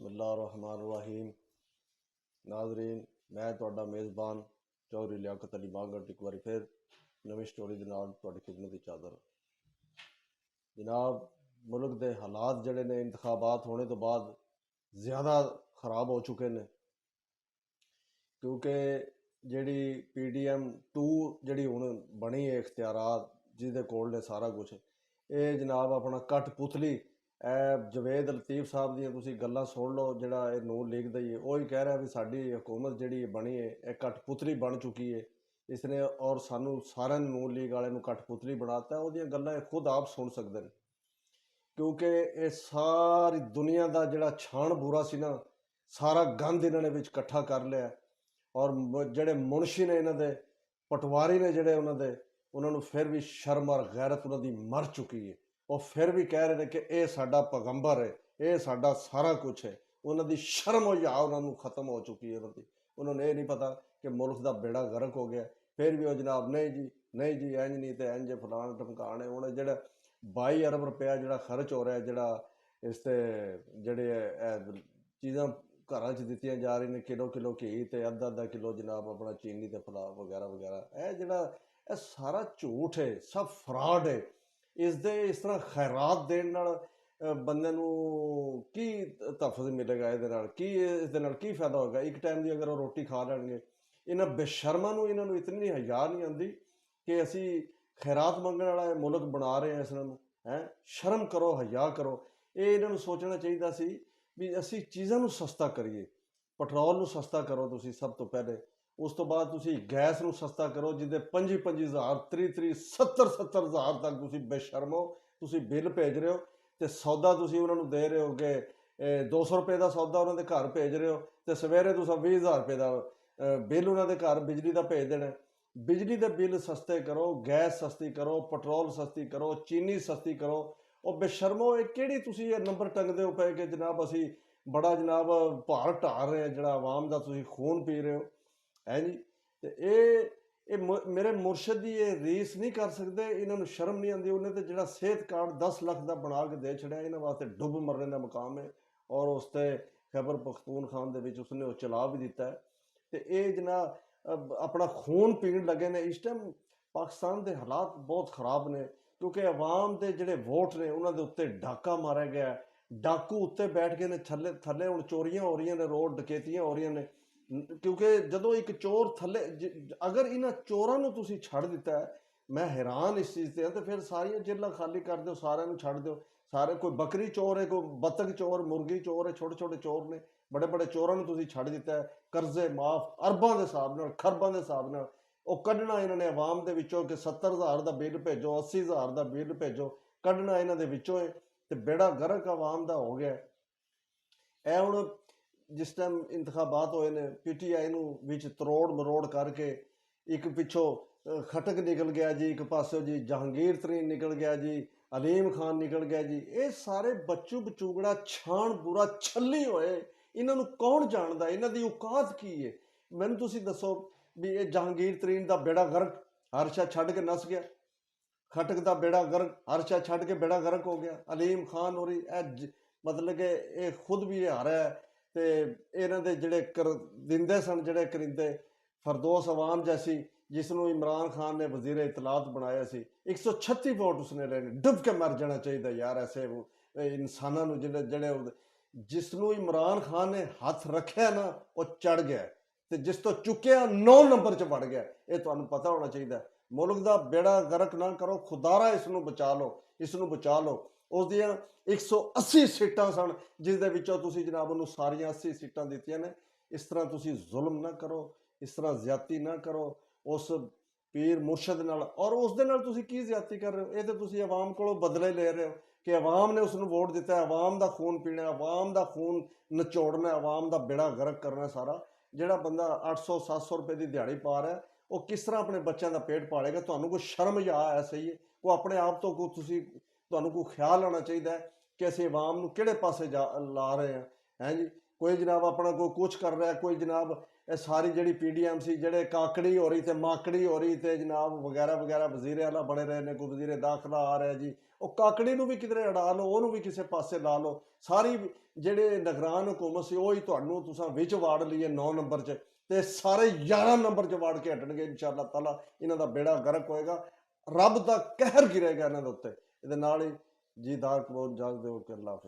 बिस्मिल्लाहिर्रहमानिर्रहीम। नाजरीन, मैं तुहाडा मेज़बान चौधरी लियाकत अली मांगट एक बार फिर नवी स्टोरी के नाल तुहाडी खिदमत विच हाज़र। जनाब, मुल्क के हालात जड़े ने इंतखाबात होने तो बाद ज़्यादा खराब हो चुके हैं, क्योंकि जी PDM-2 जी हुण बनी है इख्तियारात जिहदे कोल ने सारा कुछ, ये जनाब अपना कठपुतली जवेद लतीफ़ साहब दी तुसीं गल्लां सुन लो। जिहड़ा ये नून लीग दा ही है, वही कह रहा है भी साडी हुकूमत जिहड़ी बनी है यह कठपुतली बन चुकी है इसने, और सानू सारे नून लीग वाले कठपुतली बनाता है। उहदियां गल्लां खुद आप सुन सकते हैं, क्योंकि ये सारी दुनिया का जिहड़ा छाण बूरा सी ना, सारा गंद इन्होंने विच इकट्ठा कर लिया। और जिहड़े मुनशी ने इन्हों दे पटवारी ने जिहड़े उन्होंने फिर भी शर्म और गैरत उन्होंने मर चुकी है। वो फिर भी कह रहे हैं कि यह साडा पैगंबर है, यह साडा सारा कुछ है। उन्होंने शर्म हो या उन्होंने खत्म हो चुकी है। उन्होंने ये नहीं पता कि मुल्क का बेड़ा गर्क हो गया। फिर भी वो जनाब नहीं जी इंज नहीं तो इंज फलान टमकाने। उन्हें जो 22 अरब रुपया जो खर्च हो रहा है, जोड़ा इसते जड़े चीज़ा घर च दित्तियां जा रही ने, किलो किलो घी तो अद्धा किलो जनाब अपना चीनी तो फला वगैरह वगैरह, यह जो सारा झूठ है, सब फ्रॉड है। इस तरह खैरात देने नाल बंदे नूं की तहफ़्फ़ुज़ मिलेगा, की फायदा होगा। एक टाइम की अगर वो रोटी खा लैणगे, इन्हां बेशर्मां नूं इन्हां नूं इतनी हया नहीं आती कि असी खैरात मंगण वाला मुल्क बना रहे हैं। इसनूं हैं शर्म करो, हया करो। ये इन्हां नूं सोचना चाहिए सी भी असी चीज़ां नूं सस्ता करिए। पेट्रोल नूं सस्ता करो तुसीं सब तो पहले, उस तो बाद तुसीं गैस नूं सस्ता करो, जिदे 25,000 30,000 70,000 तक तुसीं बेशर्मो तुसीं बिल भेज रहे हो। तो सौदा तुसीं उन्हां नूं दे रहे हो कि 200 रुपए का सौदा उन्होंने घर भेज रहे हो, तो सवेरे तुसीं 20,000 रुपए का बिल उन्होंने घर बिजली का भेज देना। बिजली के बिल सस्ते करो, गैस सस्ती करो, पेट्रोल सस्ती करो, चीनी सस्ती करो। और बेशर्मो ये किहड़ी तुसीं ये नंबर टंगदे हो पे कि जनाब असी बड़ा जनाब भार ढाल रहे हैं, जिहड़ा आवाम का तुसीं खून पी रहे हो है जी। तो ये मेरे मुर्शद की ये रीस नहीं कर सकते, इन्होंने शर्म नहीं आती। उन्हें तो जो सेहत कार्ड 10 लाख का बना के दे छड़िया, इन्होंने वास्ते डुब मरने का मुकाम है। और उसते खैबर पख्तूनख्वा के उसने वो चला भी दिता है। तो ये जना अपना खून पीन लगे ने। इस टाइम पाकिस्तान के हालात बहुत खराब ने, क्योंकि अवाम के जोड़े वोट ने उन्होंने उत्ते डाका मारा गया। डाकू उत्ते बैठ गए ने, थले थले हुण चोरियां हो रही ने, रोड डकैतियां हो रही ने। क्योंकि जो एक चोर थले अगर इन्होंने चोरों तुसीं छड़ दिता है, मैं हैरान इस चीज़ से। तो फिर सारिया जेलां खाली कर दो, सारे छड़ दो। सारे कोई बकरी चोर है, कोई बतख चोर, मुर्गी चोर है, छोटे छोटे चोर ने, बड़े बड़े चोरों तुसीं छड़ दिता है। कर्जे माफ अरबां के हिसाब नाल, खरबां के हिसाब नाल वो कढ़ना इन्होंने अवाम के विचों कि 70,000 का बिल भेजो, 80,000 का बिल भेजो, कढ़ना इन्हों के विचों है। तो बेड़ा गर्क अवाम का हो गया। ए हुण जिस टाइम इंतखाबात होए ने, PTI नूं विच तरोड़ मरोड़ करके एक पिछों खटक निकल गया जी, एक पासों जी जहांगीर तरीन निकल गया जी, अलीम खान निकल गया जी। ये सारे बच्चू बचूगड़ा छाण बुरा छली होए। इन्हों कौन जानता, इन्हों की औकात की है? मैनूं तुसीं दसो भी ये जहांगीर तरीन का बेड़ा गर्क हर शा छड्ड के नस गया। खटक का बेड़ा गर्क हर शा छड्ड के बेड़ा गर्क हो गया। अलीम खान हो रही मतलब कि ये खुद भी हार है। तो इन्हों के जोड़े दिंदे सन जोड़े करिंदे, फरदोस अवाम जैसी जिसनों इमरान खान ने वजीर इतलात बनाया सी, 136 वोट उसने लेने। डुब के मर जाना चाहिए यार ऐसे इंसानों जिहड़े जिहड़े जिसनों इमरान खान ने हाथ रखा ना वो चढ़ गया, तो जिस तो चुकया 9 नंबर च बढ़ गया। ये तुहानूं पता होना चाहिए। मुल्क का बेड़ा गर्क ना करो, खुदारा इसनूं बचा लो, इसनूं बचा लो। उसदियां 180 सीटां सन, जिस दे विचों तुसीं जनाब उन्होंने सारियां 80 सीटां दित्तियां ने। इस तरह तुसीं जुल्म ना करो, इस तरह ज्यादती ना करो उस पीर मुर्शद नाल। और उस दे नाल तुसीं की ज्यादती कर रहे हो? ये तो तुसीं अवाम कोलों बदले ले रहे हो कि अवाम ने उसनूं वोट दिता है, अवाम का खून पीना, अवाम का खून नचोड़ना, अवाम का बेड़ा गर्क करना सारा। जिहड़ा बंदा 800-700 रुपए की दिहाड़ी पा रहा है, वो किस तरह अपने बच्चों का पेट पालेगा? तुहानूं कोई शर्म या है सही है? वो अपने आप तो कोई तुसीं तुहानूं कोई ख्याल आना चाहिए कि असीं अवाम नूं किहड़े पासे ला रहे हैं, हैं जी। ਕੋਈ ਜਨਾਬ ਆਪਣਾ ਕੋਈ ਕੁਛ ਕਰ ਰਿਹਾ, ਕੋਈ ਜਨਾਬ ਇਹ ਸਾਰੀ ਜਿਹੜੀ ਪੀਡੀਐਮ ਸੀ, ਜਿਹੜੇ ਕਾਕੜੀ ਹੋ ਰਹੀ ਤੇ ਮਾਕੜੀ ਹੋ ਰਹੀ ਤੇ ਜਨਾਬ ਵਗੈਰਾ ਵਗੈਰਾ ਵਜ਼ੀਰੇ ਆਲਾ ਬਣੇ ਰਹੇ ਨੇ, ਕੋਈ ਵਜ਼ੀਰੇ ਦਾਖਲਾ ਆ ਰਿਹਾ ਜੀ, ਉਹ ਕਾਕੜੀ ਨੂੰ ਵੀ ਕਿਧਰੇ ਅੜਾ ਲਓ, ਉਹਨੂੰ ਵੀ ਕਿਸੇ ਪਾਸੇ ਲਾ ਲਓ। ਸਾਰੀ ਜਿਹੜੇ ਨਿਗਰਾਨ ਹੁਕੂਮਤ ਸੀ ਉਹ ਹੀ ਤੁਹਾਨੂੰ ਤੁਸੀਂ ਵਿੱਚ ਵਾੜ ਲਈਏ 9 ਨੰਬਰ 'ਚ, ਤੇ ਸਾਰੇ 11 ਨੰਬਰ 'ਚ ਵਾੜ ਕੇ ਹਟਣਗੇ ਇਨਸ਼ਾਅੱਲਾ ਤਾਲਾ। ਇਹਨਾਂ ਦਾ ਬੇੜਾ ਗਰਕ ਹੋਏਗਾ, ਰੱਬ ਦਾ ਕਹਿਰ ਗਿਰੇਗਾ ਇਹਨਾਂ ਦੇ ਉੱਤੇ। ਇਹਦੇ ਨਾਲ ਹੀ ਜੀ ਦਾਰ ਕਬੂਲ ਜਾਗ ਦਿਓ ਕਿ ਅੱਲਾਹ